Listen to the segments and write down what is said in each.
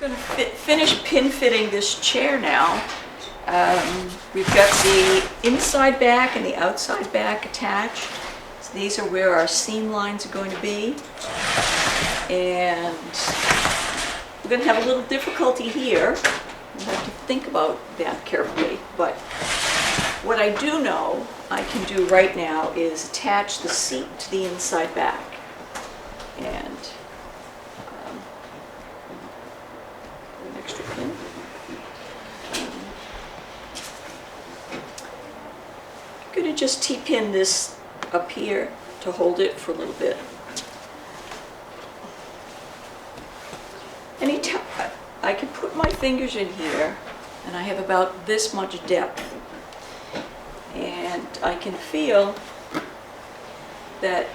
going to finish pin fitting this chair now. We've got the inside back and the outside back attached. So these are where our seam lines are going to be. And we're going to have a little difficulty here. We'll have to think about that carefully. But what I do know I can do right now is attach the seat to the inside back. And an extra pin. I'm going to just T-pin this up here to hold it for a little bit. Anytime I can put my fingers in here, and I have about this much depth, and I can feel that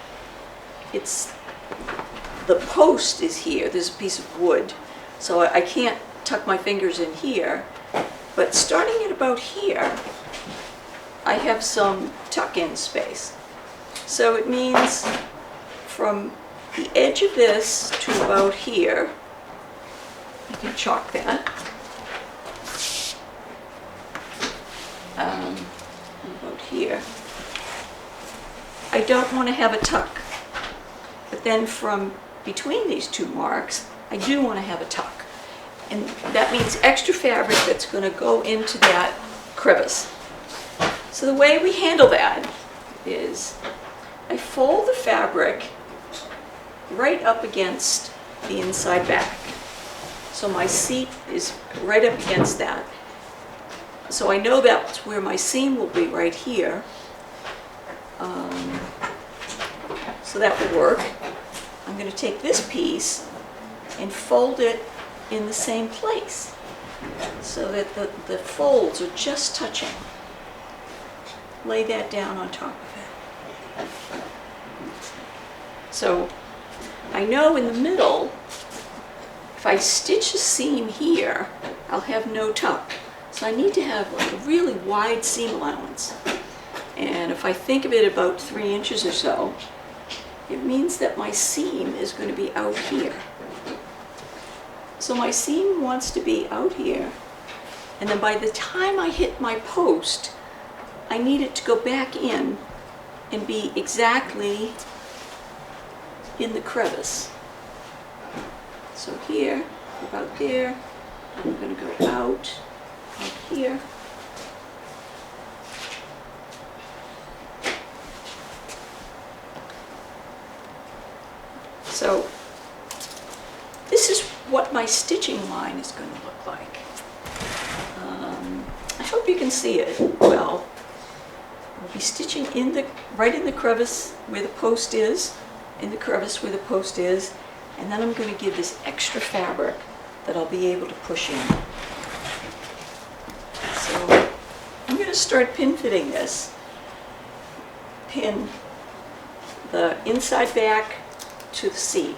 the post is here. There's a piece of wood, so I can't tuck my fingers in here, but starting at about here, I have some tuck-in space. So it means from the edge of this to about here, I can chalk that. About here. I don't want to have a tuck, but then from between these two marks, I do want to have a tuck. And that means extra fabric that's going to go into that crevice. So the way we handle that is I fold the fabric right up against the inside back. So my seat is right up against that. So I know that's where my seam will be, right here. So that will work. I'm going to take this piece and fold it in the same place so that the folds are just touching. Lay that down on top of it. So I know in the middle, if I stitch a seam here, I'll have no tuck. So I need to have like a really wide seam allowance. And if I think of it about 3 inches or so, it means that my seam is going to be out here. So my seam wants to be out here. And then by the time I hit my post, I need it to go back in and be exactly in the crevice. So here, about there, I'm going to go out here. So this is what my stitching line is going to look like. I hope you can see it well. I'll be stitching right in the crevice where the post is, in the crevice where the post is, and then I'm going to give this extra fabric that I'll be able to push in. So I'm going to start pin fitting this. Pin the inside back to the seat.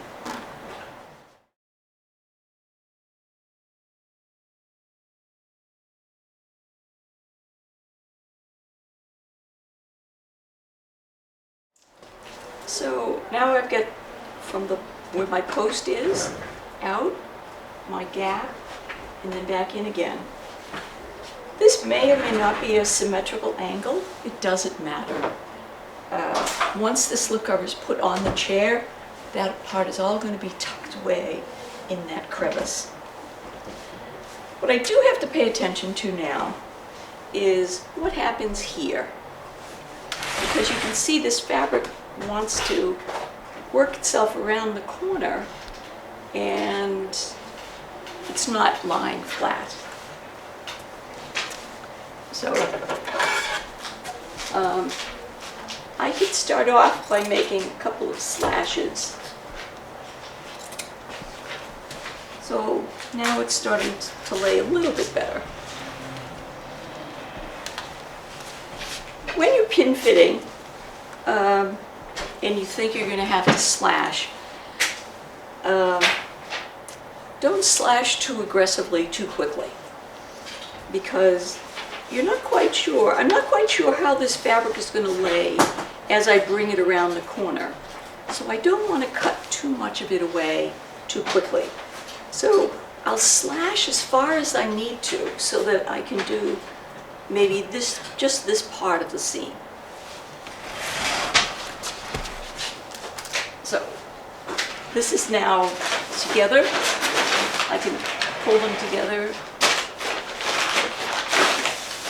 So now I've got from where my post is, out, my gap, and then back in again. This may or may not be a symmetrical angle. It doesn't matter. Once the slipcover is put on the chair, that part is all going to be tucked away in that crevice. What I do have to pay attention to now is what happens here. Because you can see this fabric wants to work itself around the corner and it's not lying flat. So I could start off by making a couple of slashes. So now it's starting to lay a little bit better. When you're pin fitting, and you think you're going to have to slash, don't slash too aggressively too quickly, because you're not quite sure. I'm not quite sure how this fabric is going to lay as I bring it around the corner. So I don't want to cut too much of it away too quickly. So I'll slash as far as I need to so that I can do maybe this, just this part of the seam. So this is now together. I can pull them together,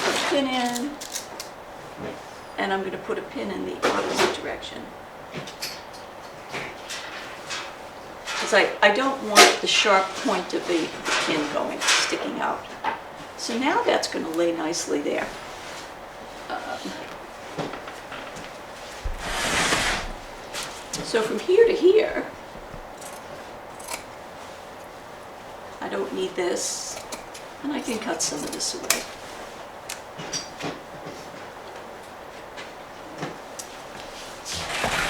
put a pin in, and I'm going to put a pin in the opposite direction. Because I don't want the sharp point of the pin sticking out. So now that's going to lay nicely there. So from here to here, I don't need this, and I can cut some of this away.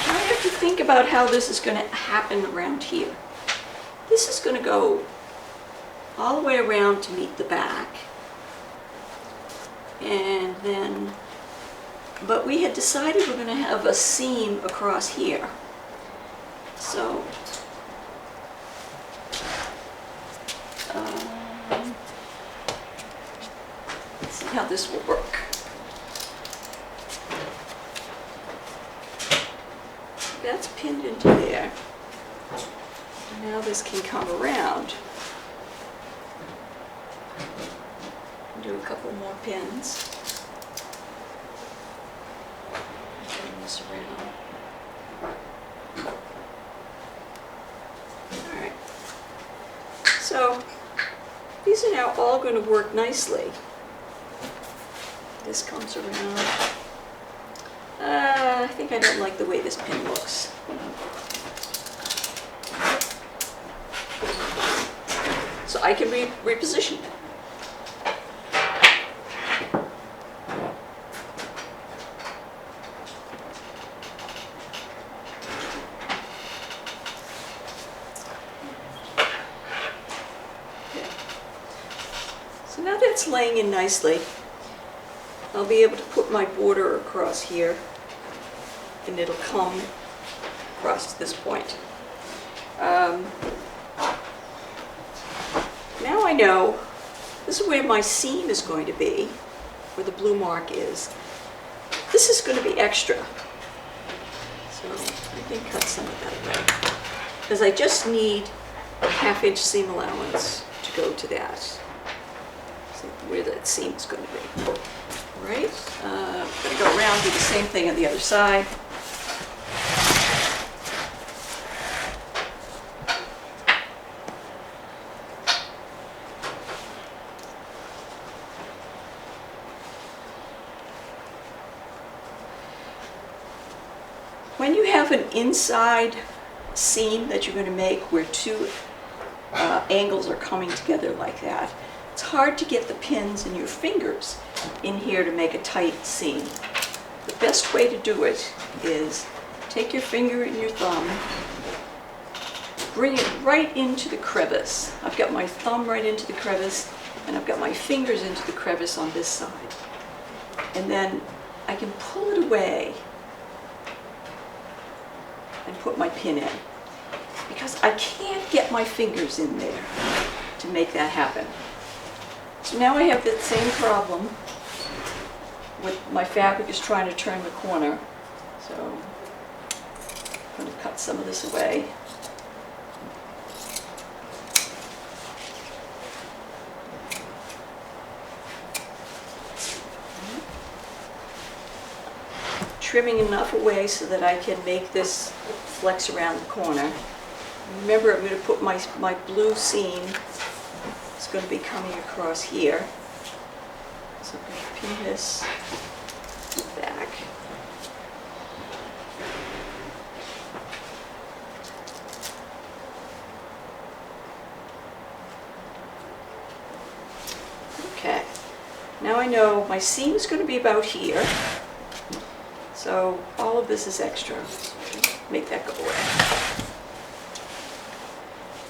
Now I have to think about how this is going to happen around here. This is going to go all the way around to meet the back. And then, but we had decided we're going to have a seam across here. So, let's see how this will work. That's pinned into there. Now this can come around. Do a couple more pins. Turn this around. Alright. So, these are now all going to work nicely. This comes around. I think I don't like the way this pin looks. So I can reposition it. So now that's laying in nicely. I'll be able to put my border across here, and it'll come across to this point. Now I know this is where my seam is going to be, where the blue mark is. This is going to be extra, so I can cut some of that away, because I just need a 1/2 inch seam allowance to go to that. See where that seam is going to be. All right, I'm going to go around, do the same thing on the other side. When you have an inside seam that you're going to make where two angles are coming together like that, it's hard to get the pins in your fingers in here to make a tight seam. The best way to do it is take your finger and your thumb, bring it right into the crevice. I've got my thumb right into the crevice, and I've got my fingers into the crevice on this side. And then I can pull it away and put my pin in, because I can't get my fingers in there to make that happen. So now I have that same problem with my fabric is trying to turn the corner. So I'm going to cut some of this away. Trimming enough away so that I can make this flex around the corner. Remember, I'm going to put my blue seam, it's going to be coming across here. So I'm going to pin this back. Okay, now I know my seam is going to be about here. So all of this is extra. Make that go away.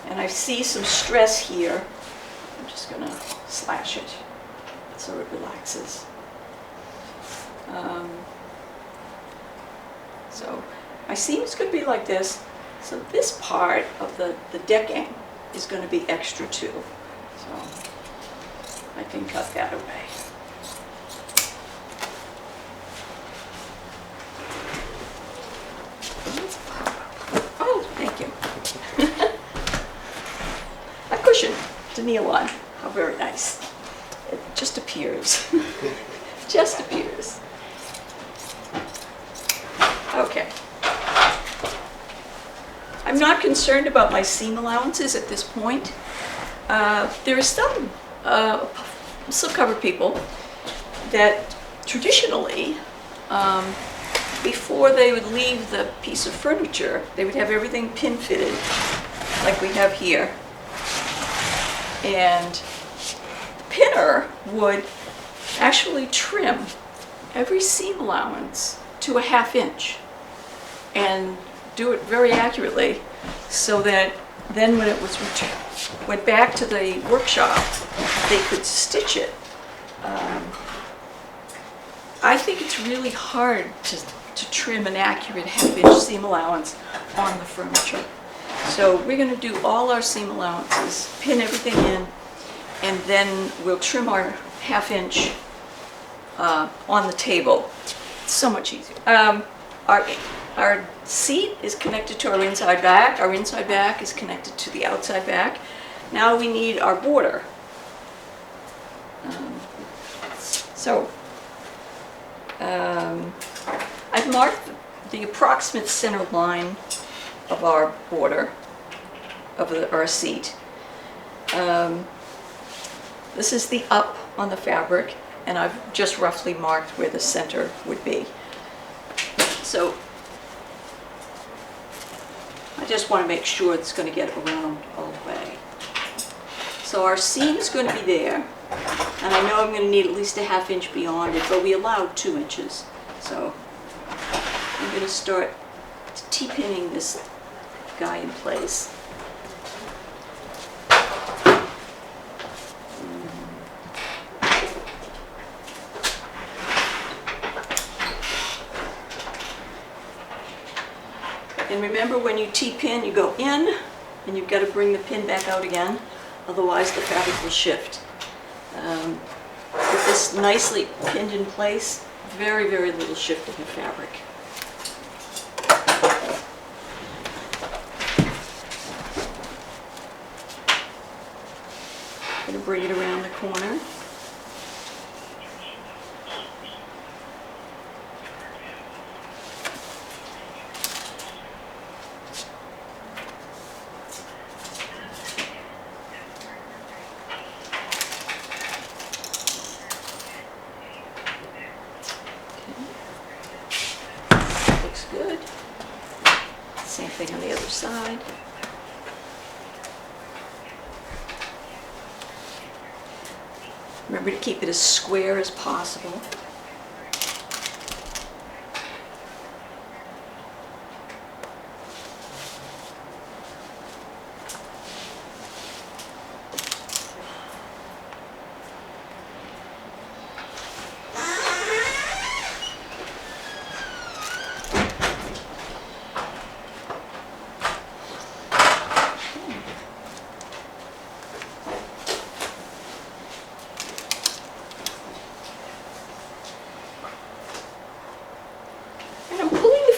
And I see some stress here. I'm just going to slash it so it relaxes. So my seam is going to be like this. So this part of the decking is going to be extra too. I can cut that away. Oh, thank you. A cushion to kneel on. How very nice. It just appears. Just appears. Okay. I'm not concerned about my seam allowances at this point. There are some slipcover people that traditionally, before they would leave the piece of furniture, they would have everything pin fitted, like we have here. And the pinner would actually trim every seam allowance to a 1/2 inch and do it very accurately, so that then when it was went back to the workshop, they could stitch it. I think it's really hard to trim an accurate 1/2 inch seam allowance on the furniture. So we're going to do all our seam allowances, pin everything in, and then we'll trim our 1/2 inch on the table. It's so much easier. Our seat is connected to our inside back. Our inside back is connected to the outside back. Now we need our border. I've marked the approximate center line of our border of our seat. This is the up on the fabric, and I've just roughly marked where the center would be. So I just want to make sure it's going to get around all the way. So our seam is going to be there, and I know I'm going to need at least a 1/2 inch beyond it, but we allowed 2 inches. So I'm going to start T-pinning this guy in place. And remember, when you T-pin, you go in, and you've got to bring the pin back out again, otherwise the fabric will shift. With this nicely pinned in place, very, very little shift in the fabric. I'm going to bring it around the corner. Good. Same thing on the other side. Remember to keep it as square as possible.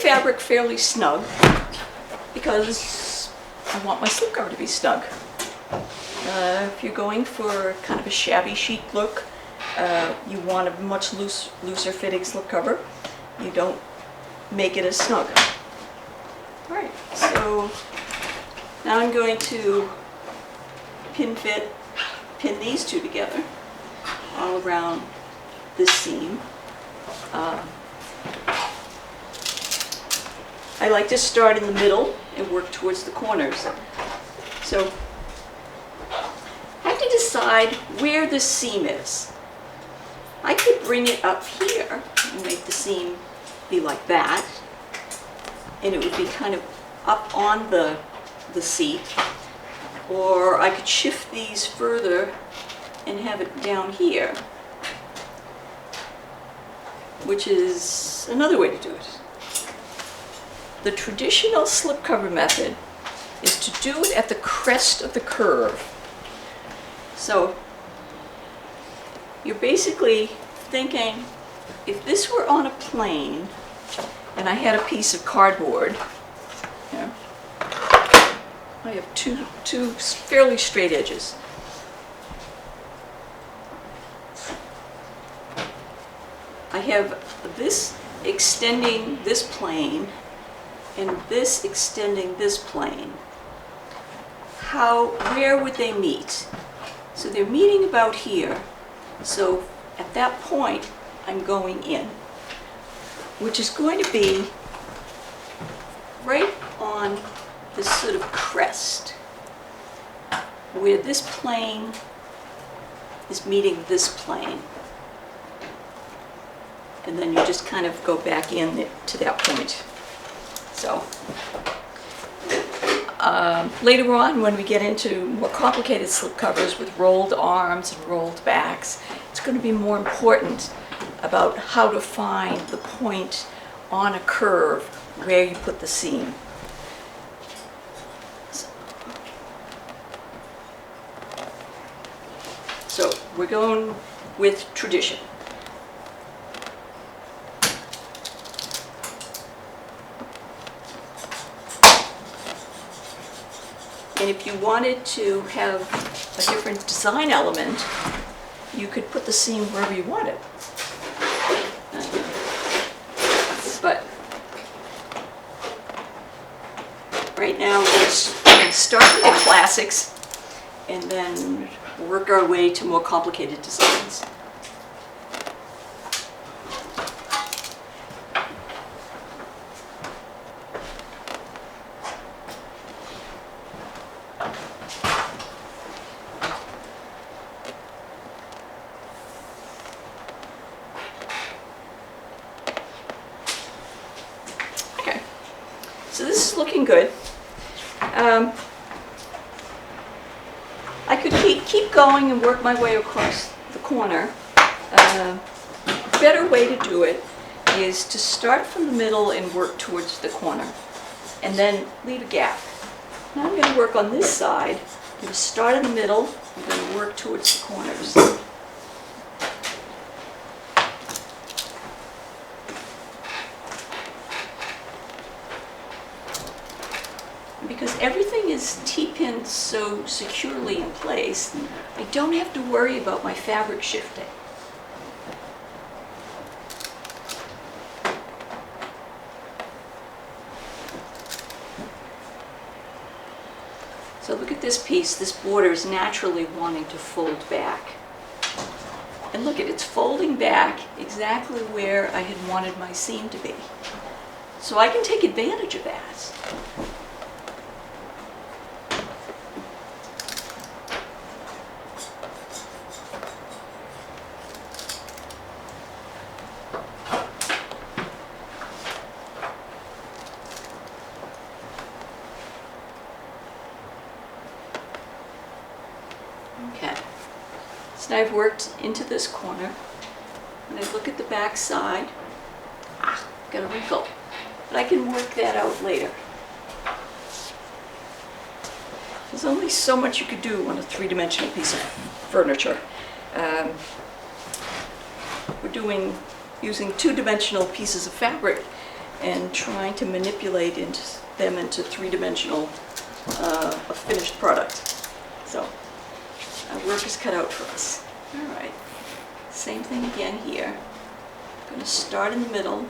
Fabric fairly snug because I want my slipcover to be snug. If you're going for kind of a shabby chic look, you want a much looser fitting slipcover. You don't make it as snug. Alright, so now I'm going to pin these two together all around this seam. I like to start in the middle and work towards the corners. So I have to decide where the seam is. I could bring it up here and make the seam be like that, and it would be kind of up on the seat, or I could shift these further and have it down here, which is another way to do it. The traditional slipcover method is to do it at the crest of the curve. So you're basically thinking, if this were on a plane and I had a piece of cardboard, here, I have two fairly straight edges. I have this extending this plane and this extending this plane. Where would they meet? So they're meeting about here. So at that point, I'm going in, which is going to be right on this sort of crest, where this plane is meeting this plane. And then you just kind of go back in to that point. So later on, when we get into more complicated slipcovers with rolled arms and rolled backs, it's going to be more important about how to find the point on a curve where you put the seam. So we're going with tradition. And if you wanted to have a different design element, you could put the seam wherever you wanted. But right now, let's start with the classics and then work our way to more complicated designs. So this is looking good. I could keep going and work my way across the corner. A better way to do it is to start from the middle and work towards the corner, and then leave a gap. Now I'm going to work on this side. I'm going to start in the middle. I'm going to work towards the corners. Because everything is T-pinned so securely in place, I don't have to worry about my fabric shifting. So look at this piece. This border is naturally wanting to fold back. And look at it's folding back exactly where I had wanted my seam to be. So I can take advantage of that. Okay, so now I've worked into this corner, and I look at the back side. Got a wrinkle, but I can work that out later. There's only so much you could do on a three-dimensional piece of furniture. We're using two-dimensional pieces of fabric and trying to manipulate them into three-dimensional a finished product. So. Our work is cut out for us. All right, same thing again here. I'm going to start in the middle.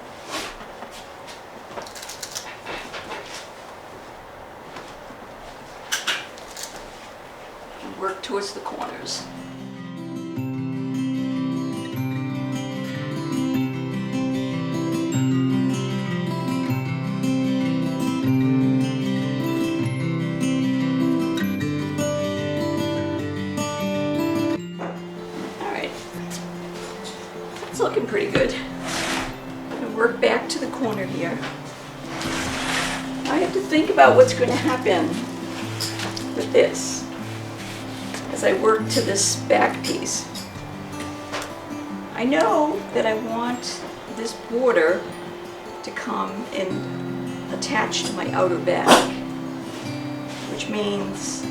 And work towards the corners. It's looking pretty good. I'm going to work back to the corner here. I have to think about what's going to happen with this as I work to this back piece. I know that I want this border to come and attach to my outer back, which means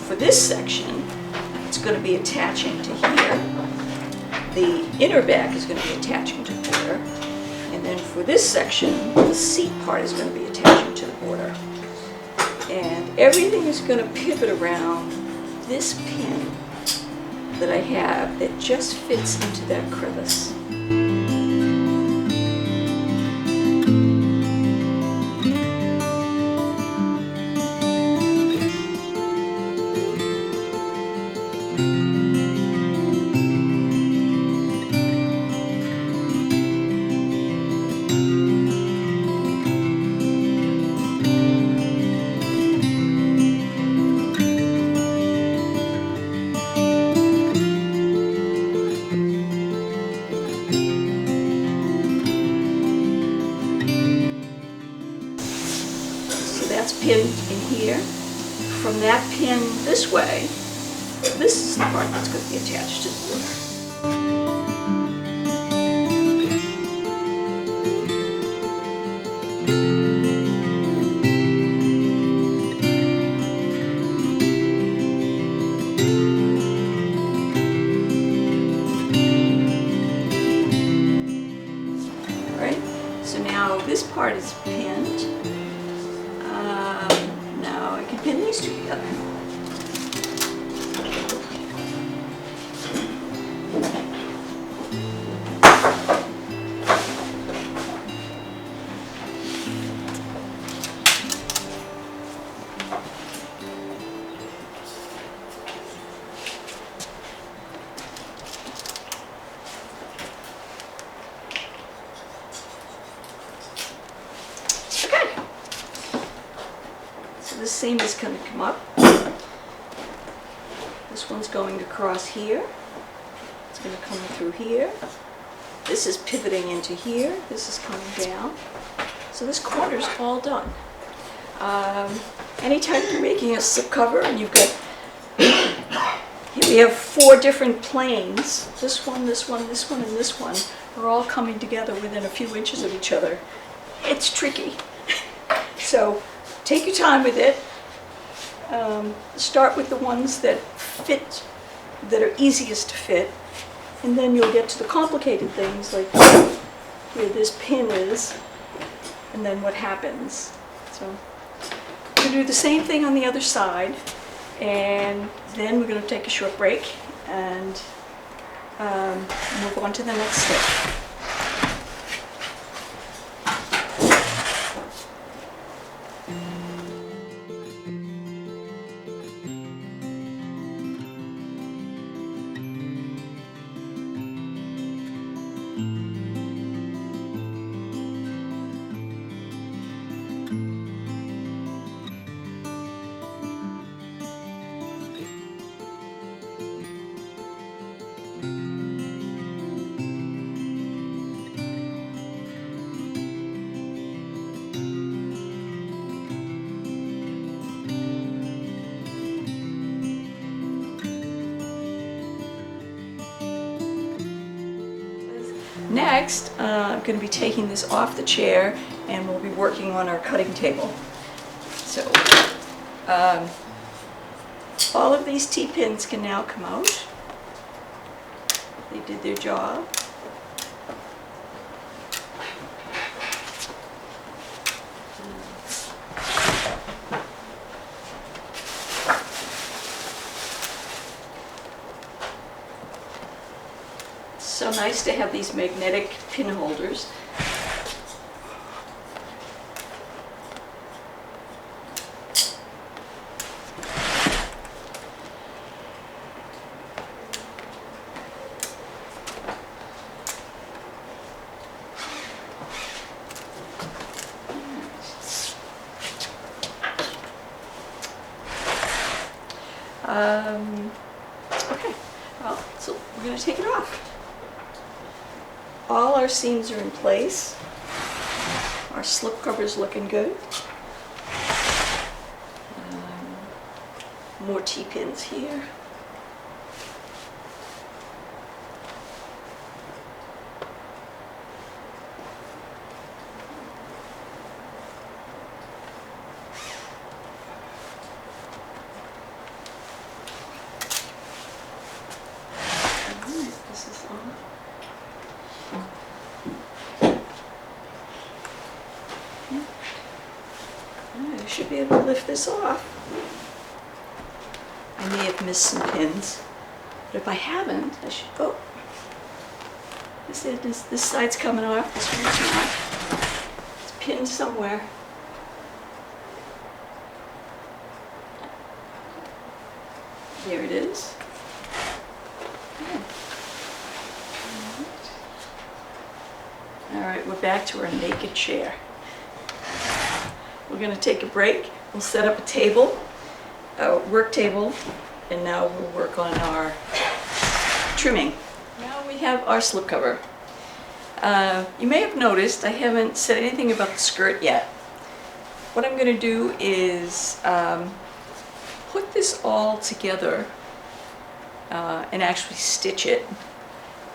for this section, it's going to be attaching to here. The inner back is going to be attaching to the border. And then for this section, the seat part is going to be attaching to the border. And everything is going to pivot around this pin that I have that just fits into that crevice. Pin in here. From that pin this way, this is the part that's going to be attached to the border. Alright, so now this part is pinned. Now I can pin these two together. This seam is going to come up. This one's going to cross here. It's going to come through here. This is pivoting into here. This is coming down. So this corner's all done. Anytime you're making a slipcover and you've got, we have 4 different planes. This one, this one, this one, and this one are all coming together within a few inches of each other. It's tricky. So take your time with it. Start with the ones that fit, that are easiest to fit, and then you'll get to the complicated things like where this pin is, and then what happens. So we're going to do the same thing on the other side, and then we're going to take a short break and move on to the next step. Next, I'm going to be taking this off the chair and we'll be working on our cutting table. So, all of these T-pins can now come out. They did their job. So nice to have these magnetic pin holders. Okay, well, so we're going to take it off. All our seams are in place. Our slipcover's looking good. More T-pins here. should be able to lift this off. I may have missed some pins, but if I haven't, I should, oh, this side's coming off, this one's not. It's pinned somewhere. There it is. Okay. All right, we're back to our naked chair. We're going to take a break. We'll set up a table, a work table, and now we'll work on our trimming. Now we have our slipcover. You may have noticed I haven't said anything about the skirt yet. What I'm going to do is put this all together and actually stitch it,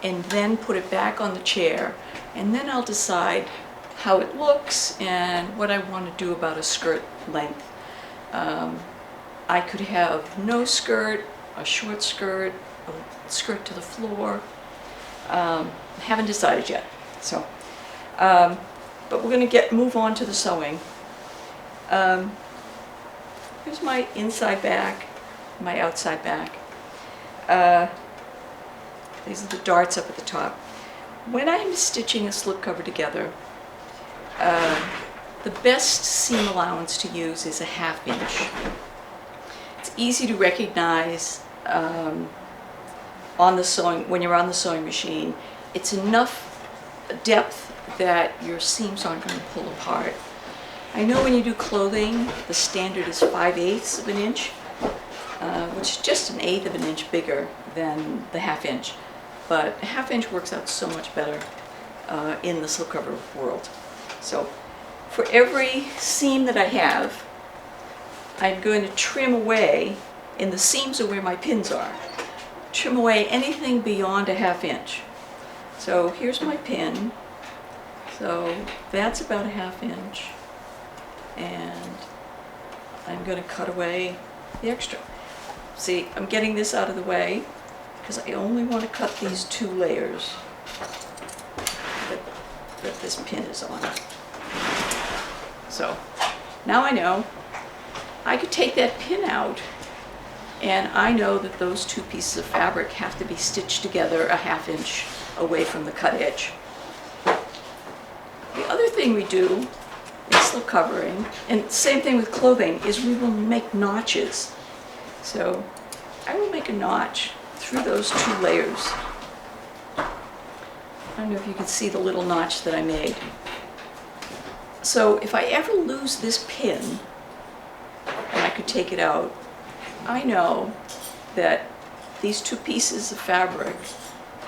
and then put it back on the chair, and then I'll decide how it looks and what I want to do about a skirt length. I could have no skirt, a short skirt, a skirt to the floor. Haven't decided yet. So, but we're going to move on to the sewing. Here's my inside back, my outside back. These are the darts up at the top. When I'm stitching a slipcover together, the best seam allowance to use is a 1/2 inch. It's easy to recognize on the sewing, when you're on the sewing machine. It's enough depth that your seams aren't going to pull apart. I know when you do clothing, the standard is 5/8 of an inch, which is just an 1/8 of an inch bigger than the 1/2 inch. But a 1/2 inch works out so much better in the slipcover world. So for every seam that I have, I'm going to trim away, and the seams are where my pins are, trim away anything beyond a 1/2 inch. So here's my pin. So that's about a 1/2 inch. And I'm going to cut away the extra. See, I'm getting this out of the way because I only want to cut these 2 layers that this pin is on. So now I know I could take that pin out, and I know that those 2 pieces of fabric have to be stitched together a 1/2 inch away from the cut edge. The other thing we do in slip covering, and same thing with clothing, is we will make notches. So I will make a notch through those 2 layers. I don't know if you can see the little notch that I made. So if I ever lose this pin, and I could take it out, I know that these 2 pieces of fabric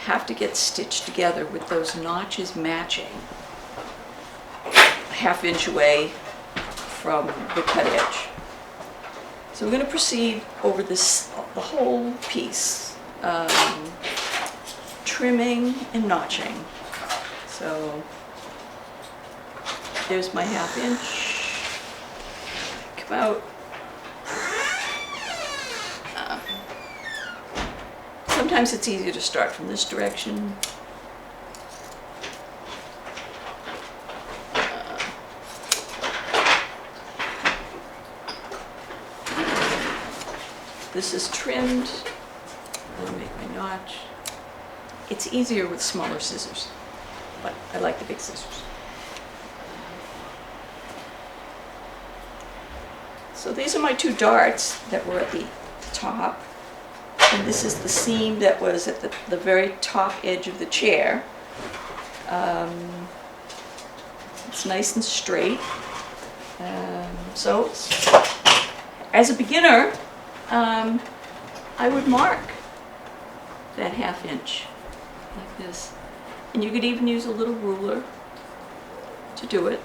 have to get stitched together with those notches matching a 1/2 inch away from the cut edge. So we're going to proceed over this, the whole piece, trimming and notching. So there's my 1/2 inch. Come out. Sometimes it's easier to start from this direction. This is trimmed. I'm going to make my notch. It's easier with smaller scissors, but I like the big scissors. So these are my 2 darts that were at the top. And this is the seam that was at the very top edge of the chair. It's nice and straight. So as a beginner, I would mark that 1/2 inch like this. And you could even use a little ruler to do it.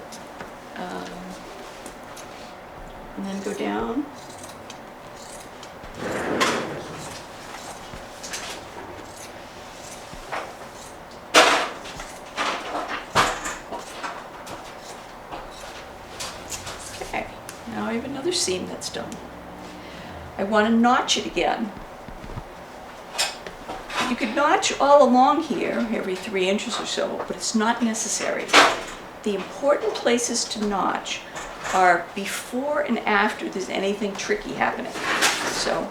And then go down. Okay, now I have another seam that's done. I want to notch it again. You could notch all along here every 3 inches or so, but it's not necessary. The important places to notch are before and after there's anything tricky happening. So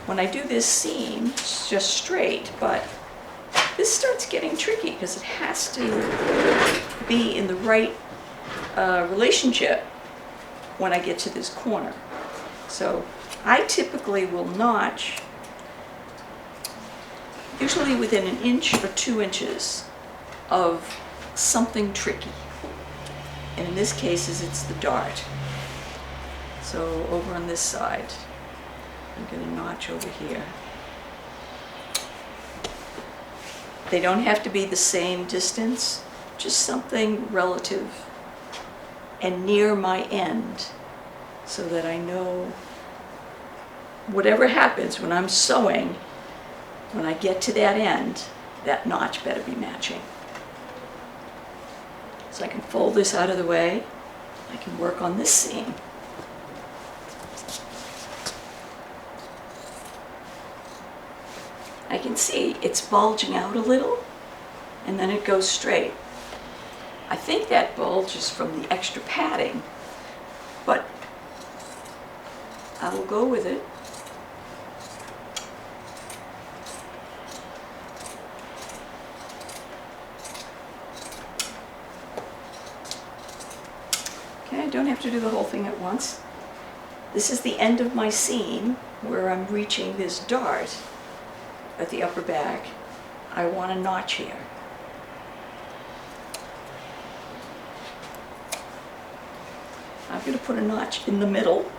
when I do this seam, it's just straight, but this starts getting tricky because it has to be in the right relationship when I get to this corner. So I typically will notch usually within 1 inch or 2 inches of something tricky. And in this case, it's the dart. So over on this side, I'm going to notch over here. They don't have to be the same distance, just something relative and near my end, so that I know whatever happens when I'm sewing, when I get to that end, that notch better be matching. So I can fold this out of the way. I can work on this seam. I can see it's bulging out a little, and then it goes straight. I think that bulge is from the extra padding, but I will go with it. Okay, I don't have to do the whole thing at once. This is the end of my seam where I'm reaching this dart at the upper back. I want a notch here. I'm going to put a notch in the middle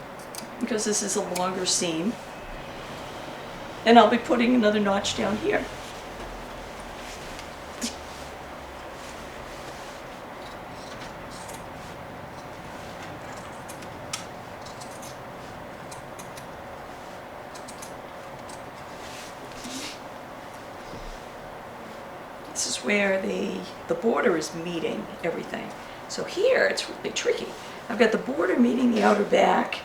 because this is a longer seam. And I'll be putting another notch down here. This is where the border is meeting everything. So here it's really tricky. I've got the border meeting the outer back,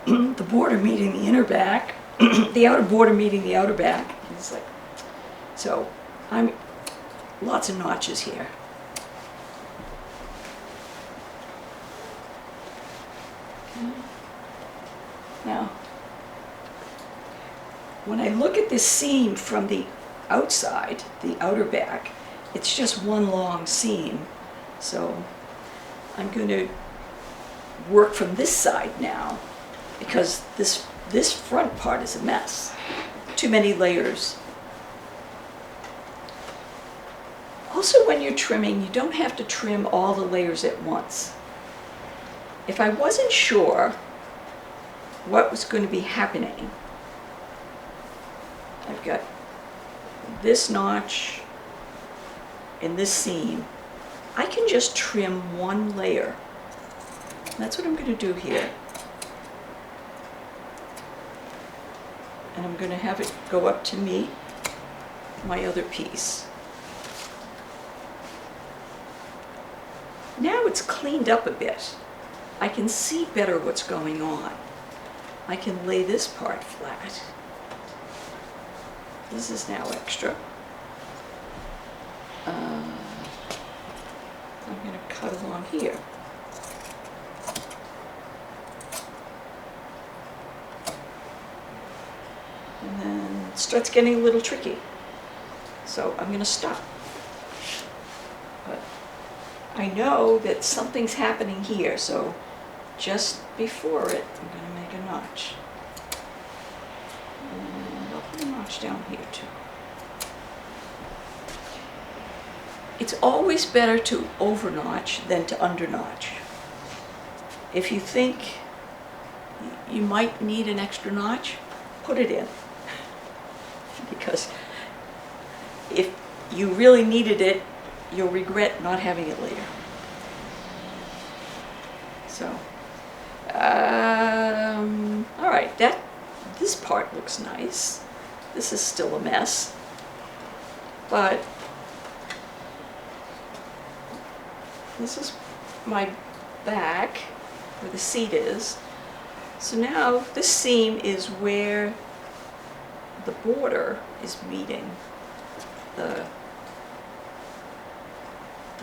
the border meeting the inner back, the outer border meeting the outer back. It's like, so I'm lots of notches here. Okay. Now, when I look at this seam from the outside, the outer back, it's just one long seam. So I'm going to work from this side now because this front part is a mess. Too many layers. Also, when you're trimming, you don't have to trim all the layers at once. If I wasn't sure what was going to be happening, I've got this notch and this seam, I can just trim one layer. That's what I'm going to do here. And I'm going to have it go up to meet my other piece. Now it's cleaned up a bit. I can see better what's going on. I can lay this part flat. This is now extra. I'm going to cut along here. And then it starts getting a little tricky. So I'm going to stop. But I know that something's happening here, so just before it, I'm going to make a notch. And I'll put a notch down here too. It's always better to over notch than to under notch. If you think you might need an extra notch, put it in. Because if you really needed it, you'll regret not having it later. So, all right, this part looks nice. This is still a mess, but this is my back, where the seat is. So now this seam is where the border is meeting the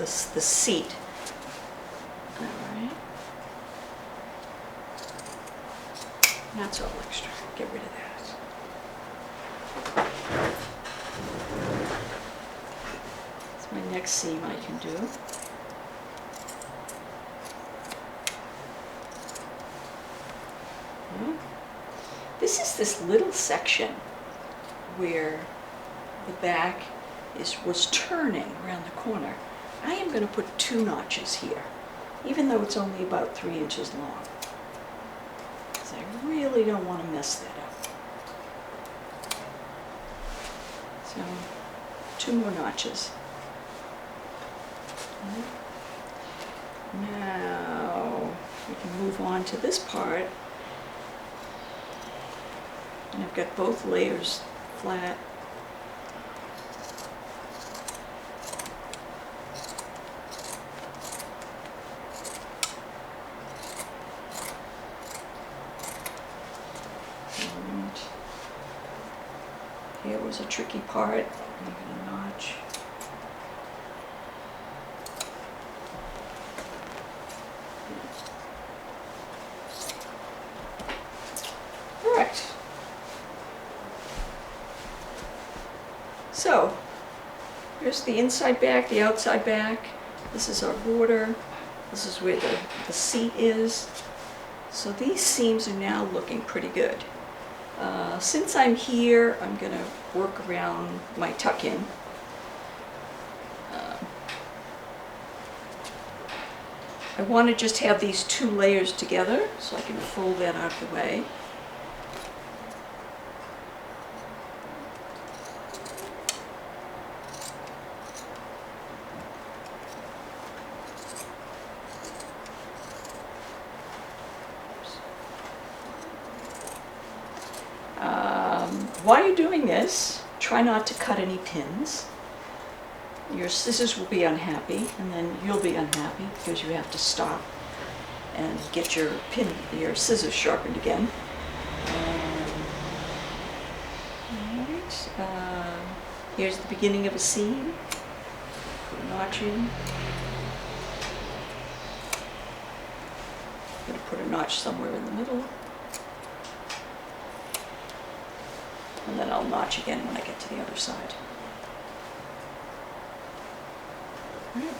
seat. All right. That's all extra. Get rid of that. That's my next seam I can do. This is this little section where the back was turning around the corner. I am going to put 2 notches here, even though it's only about 3 inches long. Because I really don't want to mess that up. So, 2 more notches. Now, we can move on to this part. And I've got both layers flat. And here was a tricky part. I'm going to notch. So, here's the inside back, the outside back. This is our border. This is where the seat is. So these seams are now looking pretty good. Since I'm here, I'm going to work around my tuck-in. I want to just have these 2 layers together, so I can fold that out of the way. While you're doing this, try not to cut any pins. Your scissors will be unhappy, and then you'll be unhappy because you have to stop and get your scissors sharpened again. Alright, here's the beginning of a seam. Put a notch in. I'm going to put a notch somewhere in the middle. And then I'll notch again when I get to the other side. Right.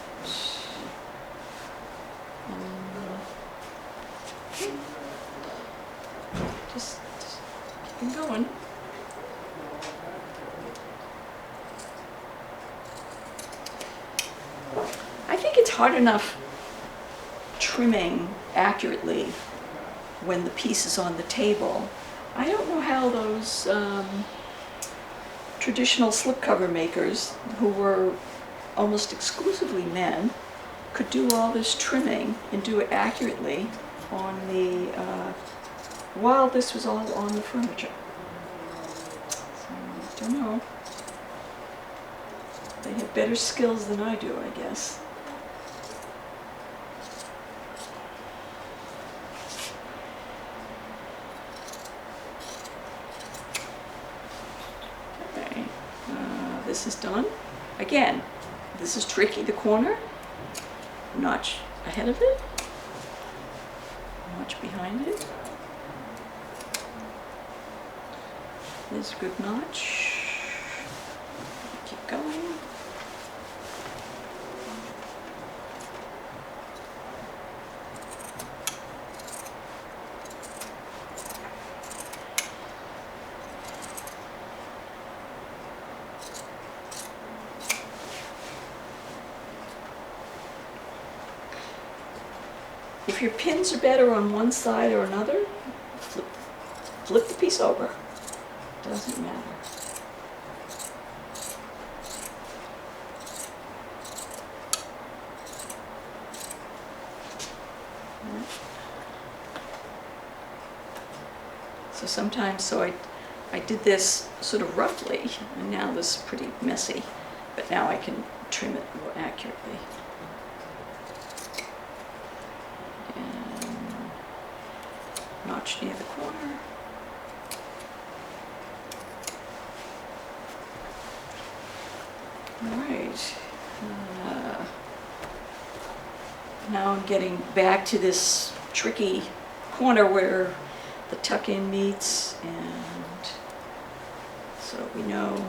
Just keep going. I think it's hard enough trimming accurately when the piece is on the table. I don't know how those traditional slipcover makers, who were almost exclusively men, could do all this trimming and do it accurately on the while this was all on the furniture. So, I don't know. They have better skills than I do, I guess. This is done. Again, this is tricky, the corner. Notch ahead of it. Notch behind it. There's a good notch. Keep going. If your pins are better on one side or another, flip the piece over. Doesn't matter. So sometimes, I did this sort of roughly, and now this is pretty messy, but now I can trim it more accurately. Notch near the corner. All right. Now I'm getting back to this tricky corner where the tuck-in meets, and so we know.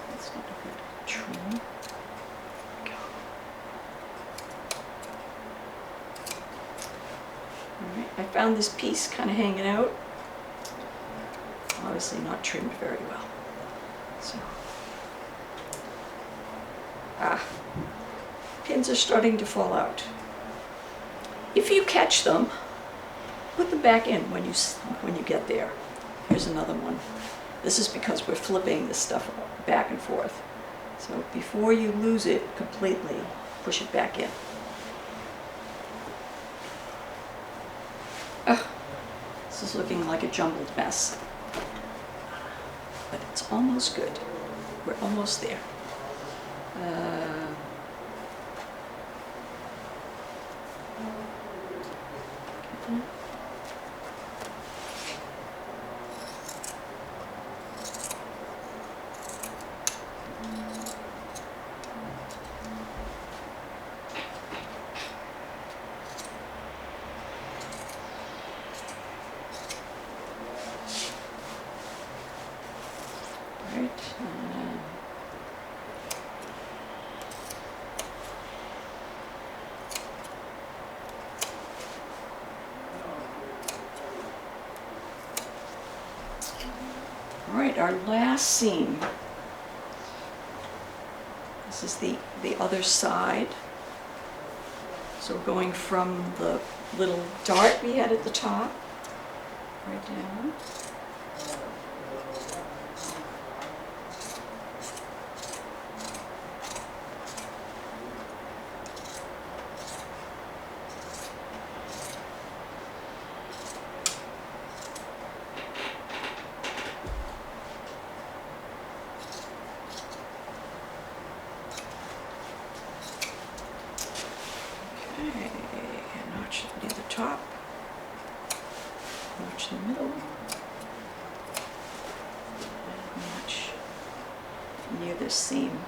That's not a good trim. Alright, I found this piece kind of hanging out. Obviously not trimmed very well. So, pins are starting to fall out. If you catch them, put them back in when you get there. Here's another one. This is because we're flipping this stuff back and forth. So before you lose it completely, push it back in. This is looking like a jumbled mess. But it's almost good. We're almost there. All right, our last seam. This is the other side. So we're going from the little dart we had at the top, right down. Notch near the top, notch in the middle, and notch near the seam.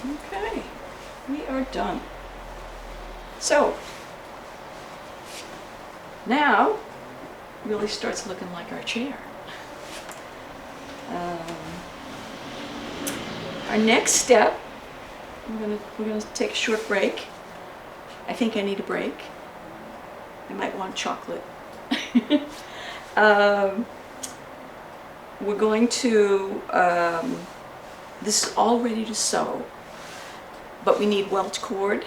Okay, we are done. So now it really starts looking like our chair. Our next step, we're gonna take a short break. I think I need a break. I might want chocolate. We're going to, this is all ready to sew, but we need welt cord,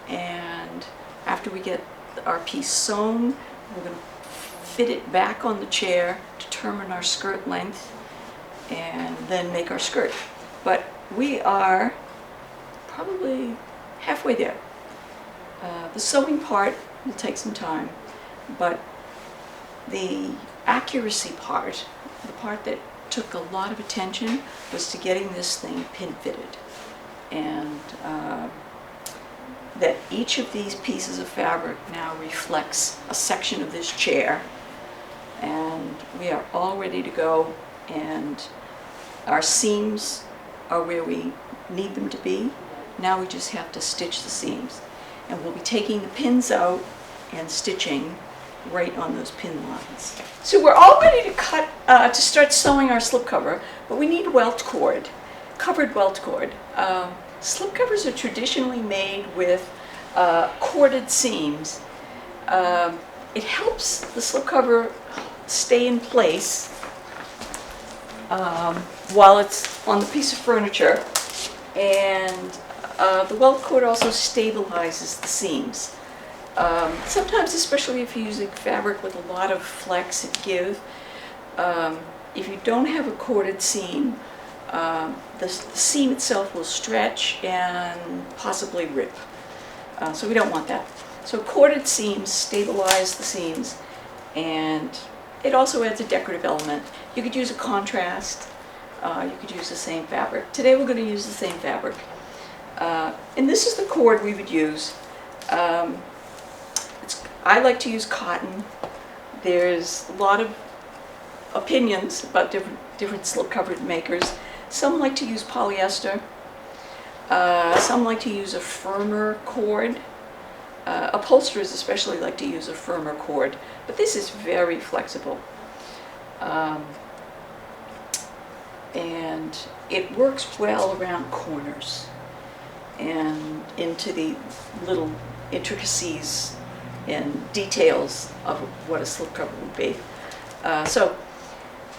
and after we get our piece sewn, we're going to fit it back on the chair, determine our skirt length, and then make our skirt. But we are probably halfway there. The sewing part will take some time, but the accuracy part, the part that took a lot of attention, was to getting this thing pin fitted. And that each of these pieces of fabric now reflects a section of this chair, and we are all ready to go, and our seams are where we need them to be. Now we just have to stitch the seams, and we'll be taking the pins out and stitching right on those pin lines. So we're all ready to cut, to start sewing our slipcover, but we need welt cord, covered welt cord. Slipcovers are traditionally made with corded seams. It helps the slipcover stay in place while it's on the piece of furniture, and the welt cord also stabilizes the seams. Sometimes, especially if you're using fabric with a lot of flex and give, if you don't have a corded seam, the seam itself will stretch and possibly rip. So we don't want that. So corded seams stabilize the seams, and it also adds a decorative element. You could use a contrast, you could use the same fabric. Today we're going to use the same fabric. And this is the cord we would use. I like to use cotton. There's a lot of opinions about different slipcover makers. Some like to use polyester. Some like to use a firmer cord. Upholsterers especially like to use a firmer cord, but this is very flexible. And it works well around corners and into the little intricacies and details of what a slipcover would be. So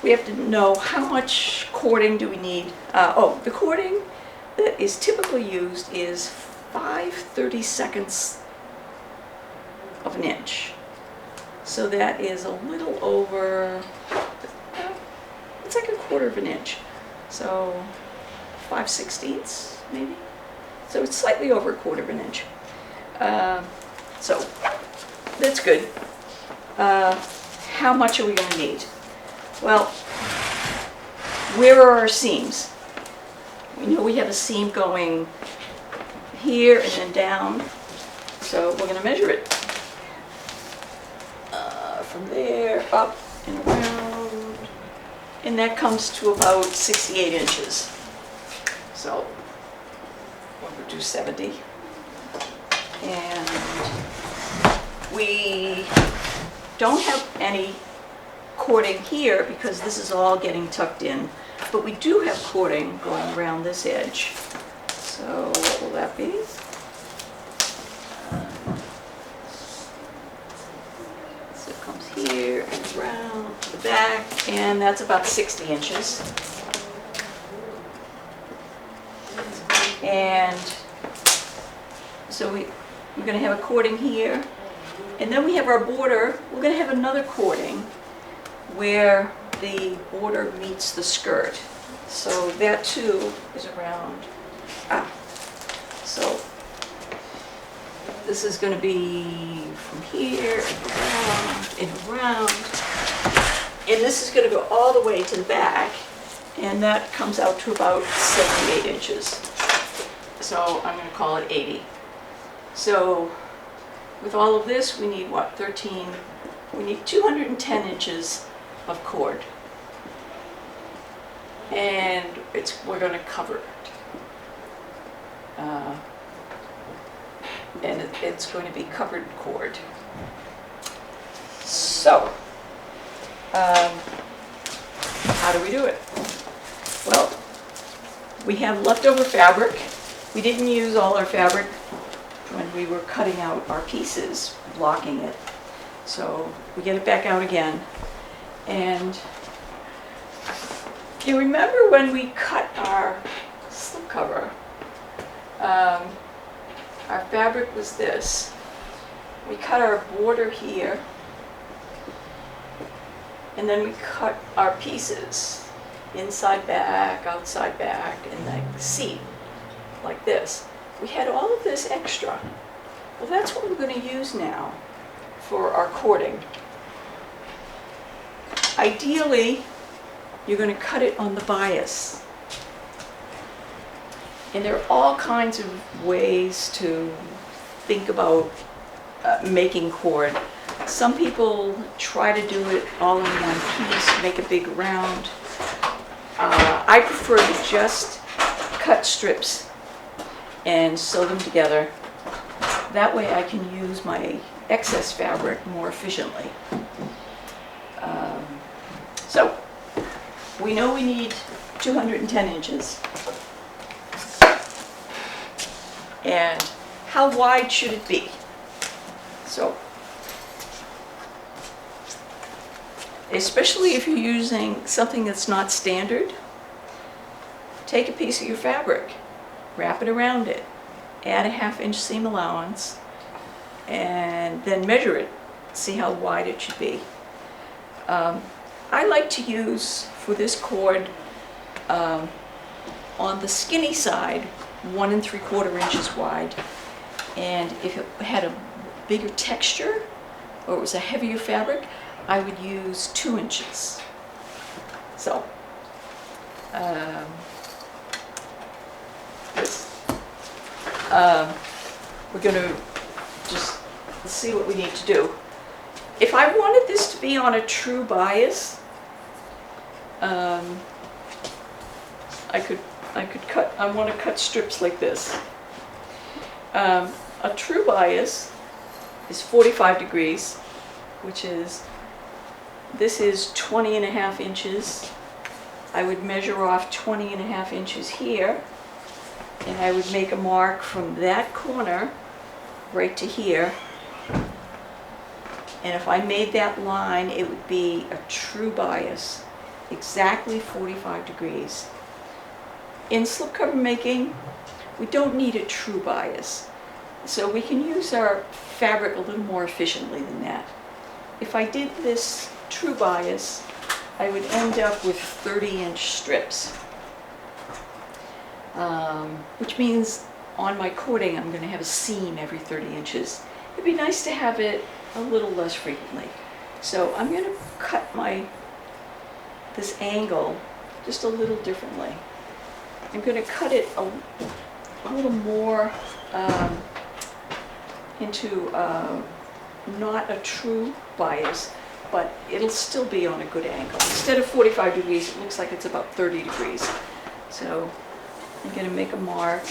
we have to know how much cording do we need. The cording that is typically used is 5/32 of an inch. So that is a little over, it's like a quarter of an inch. So 5/16 maybe. So it's slightly over a quarter of an inch. So that's good. How much are we going to need? Well, where are our seams? We know we have a seam going here and then down. So we're going to measure it. From there, up and around. And that comes to about 68 inches. So we'll do 70. And we don't have any cording here because this is all getting tucked in. But we do have cording going around this edge. So what will that be? So it comes here and around to the back, and that's about 60 inches. And so we're going to have a cording here, and then we have our border. We're going to have another cording where the border meets the skirt. So that too is around, so this is going to be from here and around, and this is going to go all the way to the back, and that comes out to about 78 inches. So I'm going to call it 80. So with all of this, we need what, 13? We need 210 inches of cord. And we're going to cover it. And it's going to be covered cord. So, how do we do it? Well, we have leftover fabric. We didn't use all our fabric when we were cutting out our pieces, blocking it. So we get it back out again. And you remember when we cut our slipcover, our fabric was this. We cut our border here, and then we cut our pieces, inside back, outside back, and the seat, like this. We had all of this extra. Well, that's what we're going to use now for our cording. Ideally, you're going to cut it on the bias. And there are all kinds of ways to think about making cord. Some people try to do it all in one piece, make a big round. I prefer to just cut strips and sew them together. That way I can use my excess fabric more efficiently. So we know we need 210 inches. And how wide should it be? So, especially if you're using something that's not standard, take a piece of your fabric, wrap it around it, add a 1/2 inch seam allowance, and then measure it, see how wide it should be. I like to use, for this cord, on the skinny side, 1 3/4 inches wide. And if it had a bigger texture, or it was a heavier fabric, I would use 2 inches. So, we're going to just let's see what we need to do. If I wanted this to be on a true bias, I could cut, I want to cut strips like this. A true bias is 45 degrees, which is, this is 20.5 inches. I would measure off 20.5 inches here, and I would make a mark from that corner right to here. And if I made that line, it would be a true bias, exactly 45 degrees. In slipcover making, we don't need a true bias, so we can use our fabric a little more efficiently than that. If I did this true bias, I would end up with 30-inch strips, which means on my cording I'm going to have a seam every 30 inches. It'd be nice to have it a little less frequently. So I'm going to cut this angle just a little differently. I'm going to cut it a little more into not a true bias, but it'll still be on a good angle. Instead of 45 degrees, it looks like it's about 30 degrees. So I'm going to make a mark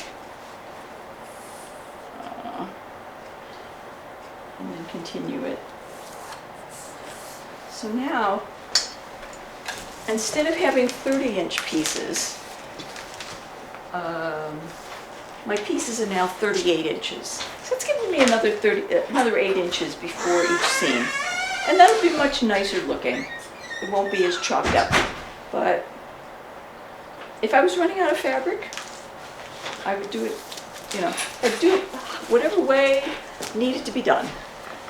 and then continue it. So now, instead of having 30-inch pieces, my pieces are now 38 inches. So it's giving me another 8 inches before each seam. And that'll be much nicer looking. It won't be as chopped up. But if I was running out of fabric, I would do it, I'd do it whatever way needed to be done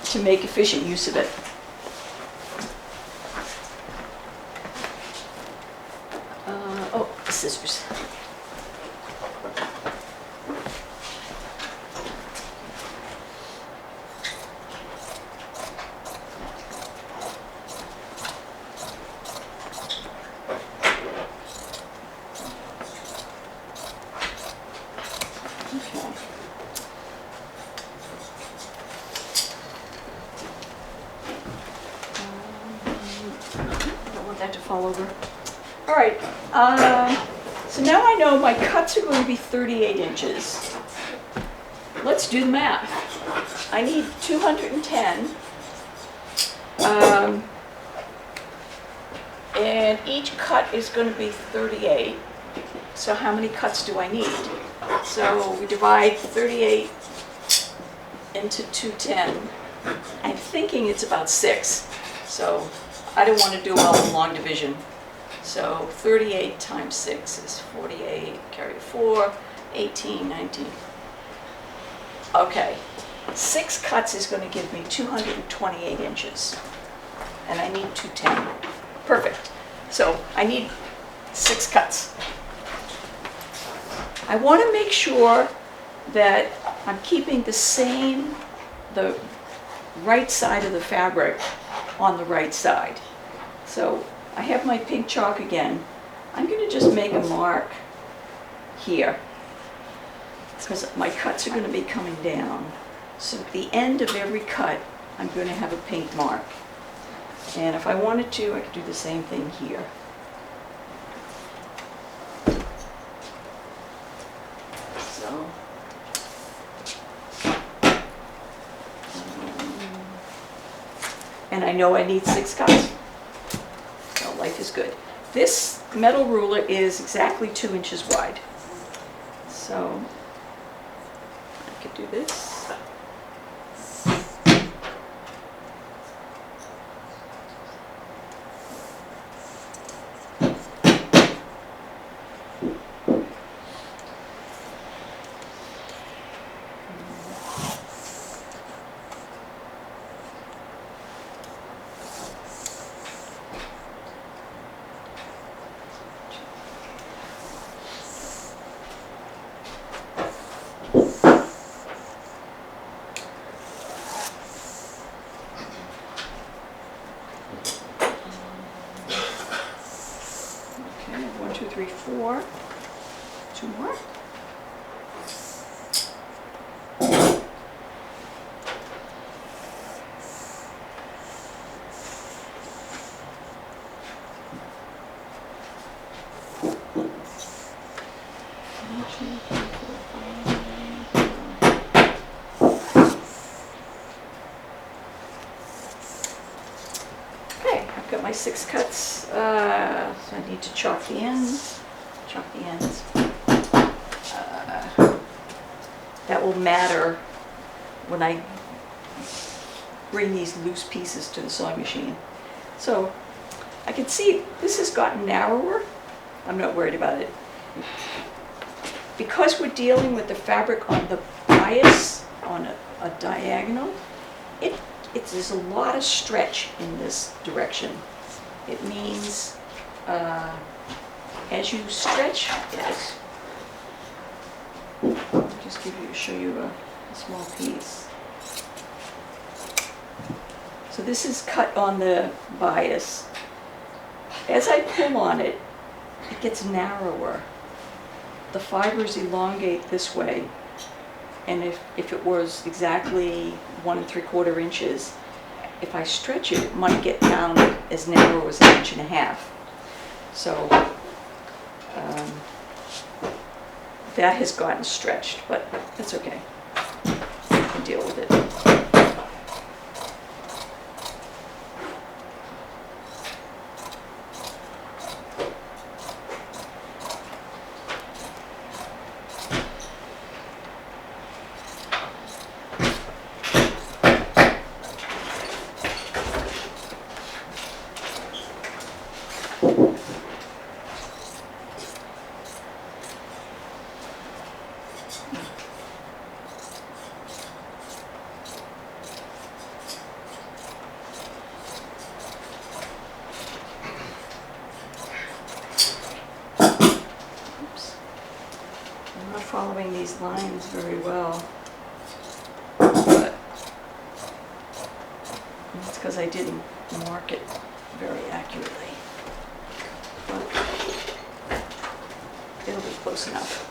to make efficient use of it. Oh, scissors. Fall over. All right, so now I know my cuts are going to be 38 inches. Let's do the math. I need 210, and each cut is going to be 38. So how many cuts do I need? So we divide 38 into 210. I'm thinking it's about 6. So I don't want to do all in long division. So 38 times 6 is 48, carry 4, 18, 19. Okay, 6 cuts is going to give me 228 inches. And I need 210. Perfect. So I need 6 cuts. I want to make sure that I'm keeping the right side of the fabric on the right side. So I have my pink chalk again. I'm going to just make a mark here because my cuts are going to be coming down. So at the end of every cut, I'm going to have a pink mark. And if I wanted to, I could do the same thing here. So and I know I need 6 cuts. So life is good. This metal ruler is exactly 2 inches wide. So I could do this. Okay, 1, 2, 3, 4. 2 more. 6 cuts, so I need to chalk the ends. That will matter when I bring these loose pieces to the sewing machine. So I can see this has gotten narrower. I'm not worried about it. Because we're dealing with the fabric on the bias, on a diagonal, there's a lot of stretch in this direction. It means as you stretch it, I'll just show you a small piece. So this is cut on the bias. As I pull on it, it gets narrower. The fibers elongate this way, and if it was exactly 1 3/4 inches, if I stretch it, it might get down as narrow as 1.5 inches. So that has gotten stretched, but that's okay. I can deal with it. Following these lines very well, but it's because I didn't mark it very accurately, but it'll be close enough.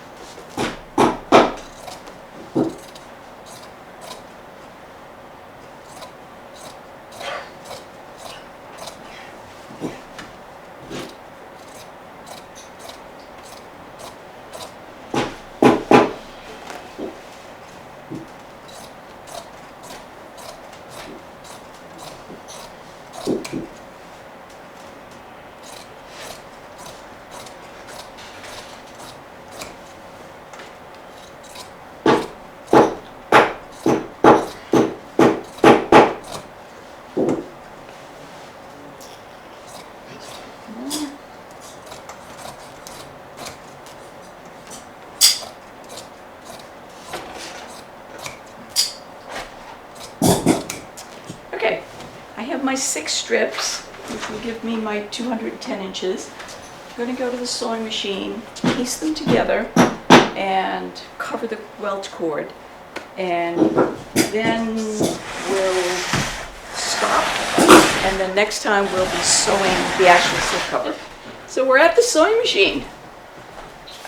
My 6 strips, which will give me my 210 inches. I'm going to go to the sewing machine, piece them together, and cover the welt cord. And then we'll stop, and then next time we'll be sewing the actual slipcover. So we're at the sewing machine.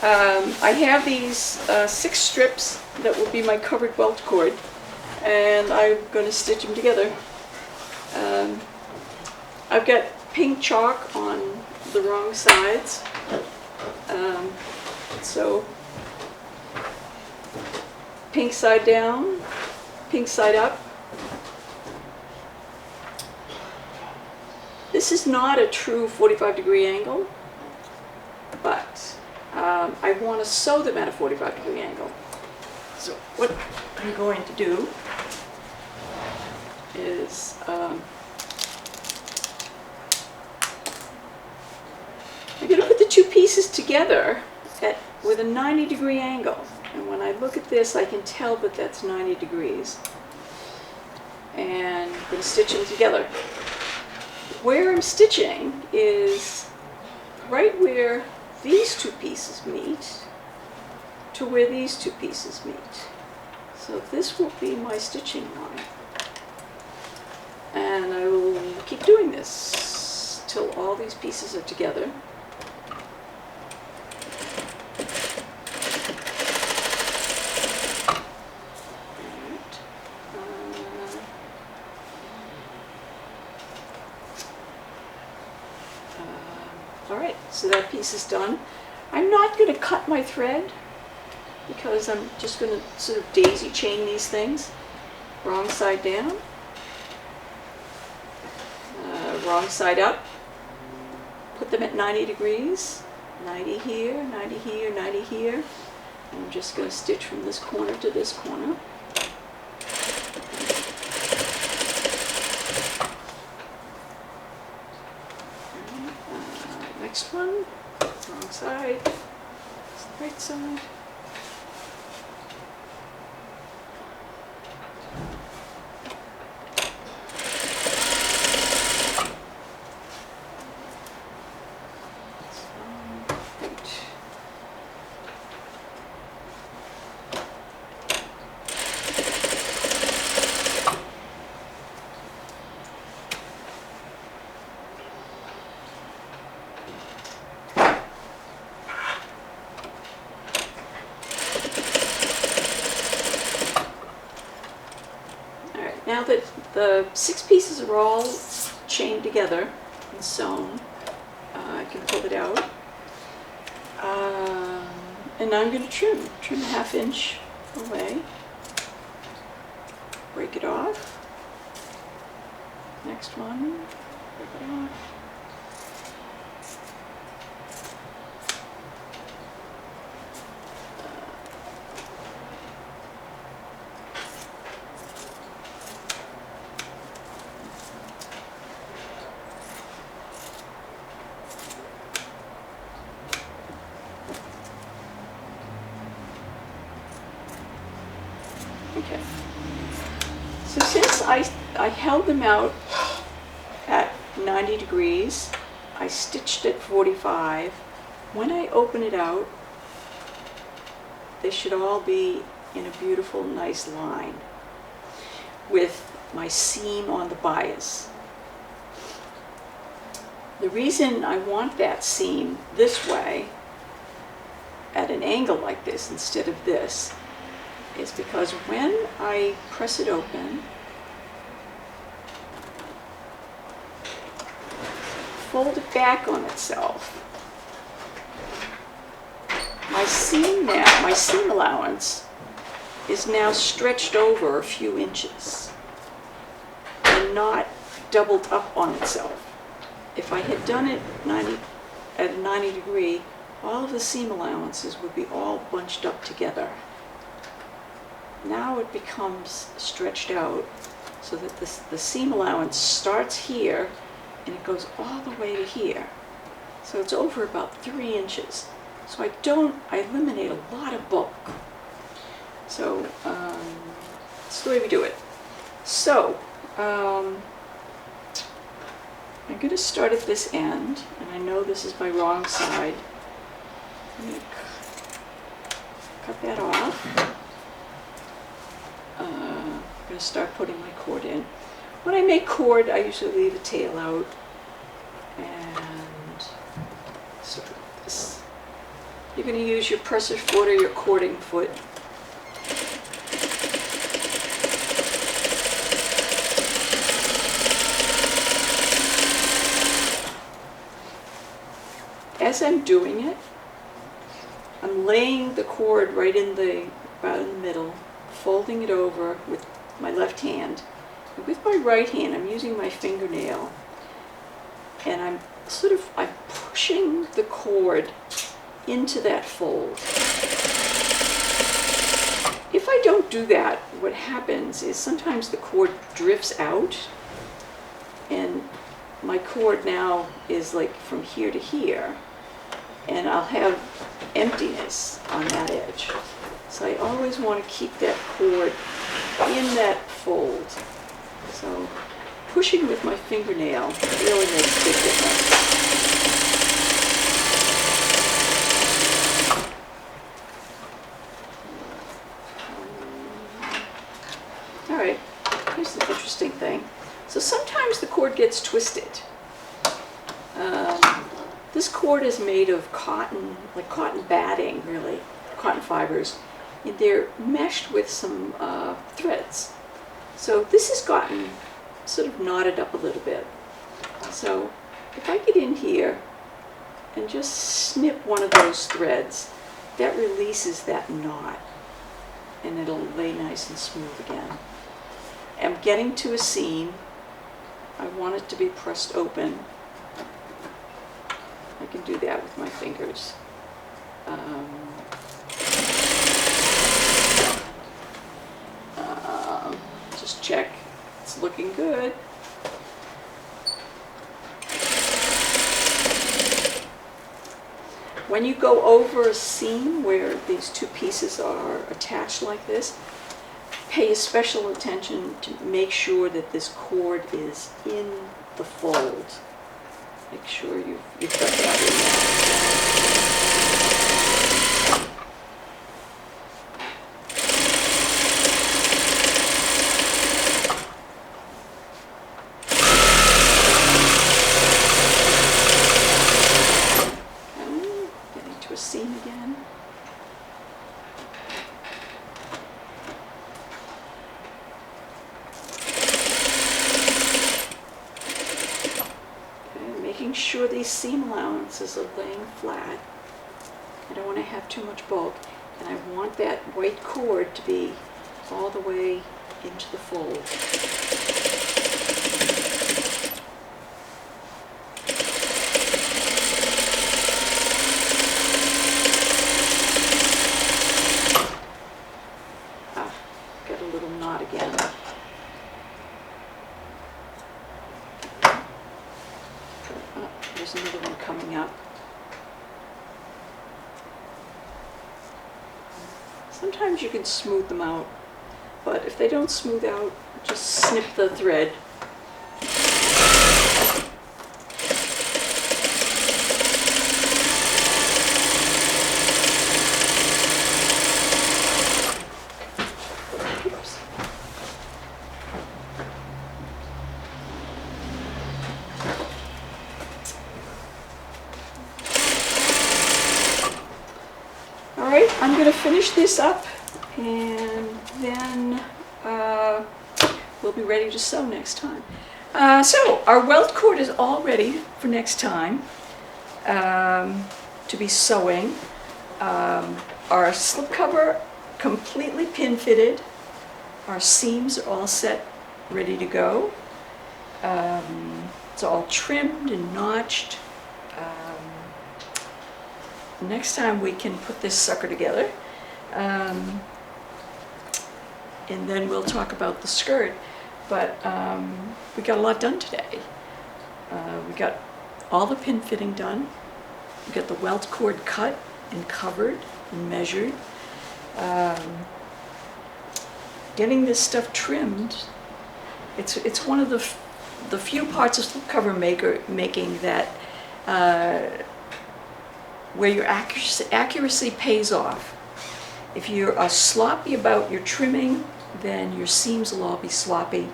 I have these 6 strips that will be my covered welt cord, and I'm going to stitch them together. I've got pink chalk on the wrong sides, so pink side down, pink side up. This is not a true 45-degree angle, but I want to sew them at a 45-degree angle. So what I'm going to do is I'm going to put the 2 pieces together with a 90-degree angle. And when I look at this, I can tell that that's 90 degrees. And I'm going to stitch them together. Where I'm stitching is right where these 2 pieces meet to where these 2 pieces meet. So this will be my stitching line. And I will keep doing this till all these pieces are together. Alright, so that piece is done. I'm not going to cut my thread because I'm just going to sort of daisy chain these things. Wrong side down. Wrong side up. put them at 90 degrees, 90 here, 90 here, 90 here. And I'm just going to stitch from this corner to this corner. Next one, wrong side, right side. Now that the 6 pieces are all chained together and sewn, I can pull it out. And now I'm going to trim a ½ inch away. Break it off. Next one, break it off. Okay, so since I held them out at 90 degrees, I stitched at 45. When I open it out, they should all be in a beautiful, nice line with my seam on the bias. The reason I want that seam this way, at an angle like this instead of this, is because when I press it open, fold it back on itself, my seam allowance is now stretched over a few inches and not doubled up on itself. If I had done it at a 90 degree, all of the seam allowances would be all bunched up together. Now it becomes stretched out so that the seam allowance starts here and it goes all the way to here. So it's over about 3 inches. So I eliminate a lot of bulk. So that's the way we do it. So I'm going to start at this end, and I know this is my wrong side. I'm going to cut that off. I'm going to start putting my cord in. When I make cord, I usually leave a tail out, and so this. You're going to use your presser foot or your cording foot. As I'm doing it, I'm laying the cord right in about in the middle, folding it over with my left hand. And with my right hand, I'm using my fingernail, and I'm pushing the cord into that fold. If I don't do that, what happens is sometimes the cord drifts out, and my cord now is like from here to here, and I'll have emptiness on that edge. So I always want to keep that cord in that fold. So pushing with my fingernail really makes a big difference. All right, here's the interesting thing. So sometimes the cord gets twisted. This cord is made of cotton, like cotton batting, really, cotton fibers. And they're meshed with some threads. So this has gotten sort of knotted up a little bit. So if I get in here and just snip one of those threads, that releases that knot, and it'll lay nice and smooth again. I'm getting to a seam. I want it to be pressed open. I can do that with my fingers. Just check, it's looking good. When you go over a seam where these two pieces are attached like this, pay special attention to make sure that this cord is in the fold. Make sure you've got that in there. Getting to a seam again. Making sure these seam allowances are laying flat. I don't want to have too much bulk, and I want that white cord to be all the way into the fold. Got a little knot again. There's another one coming up. Sometimes you can smooth them out, but if they don't smooth out, just snip the thread. Oops. Alright, I'm going to finish this up, and then we'll be ready to sew next time. So our welt cord is all ready for next time to be sewing. Our slipcover completely pin fitted. Our seams are all set, ready to go. It's all trimmed and notched. Next time we can put this sucker together, and then we'll talk about the skirt. But we got a lot done today. We got all the pin fitting done. We got the welt cord cut and covered and measured. Getting this stuff trimmed, it's one of the few parts of slipcover making that where your accuracy pays off. If you are sloppy about your trimming, then your seams will all be sloppy,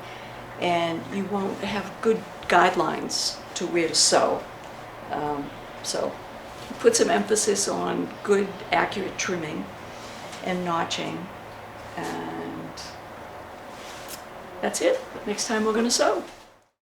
and you won't have good guidelines to where to sew. So put some emphasis on good, accurate trimming and notching, and that's it. Next time we're going to sew.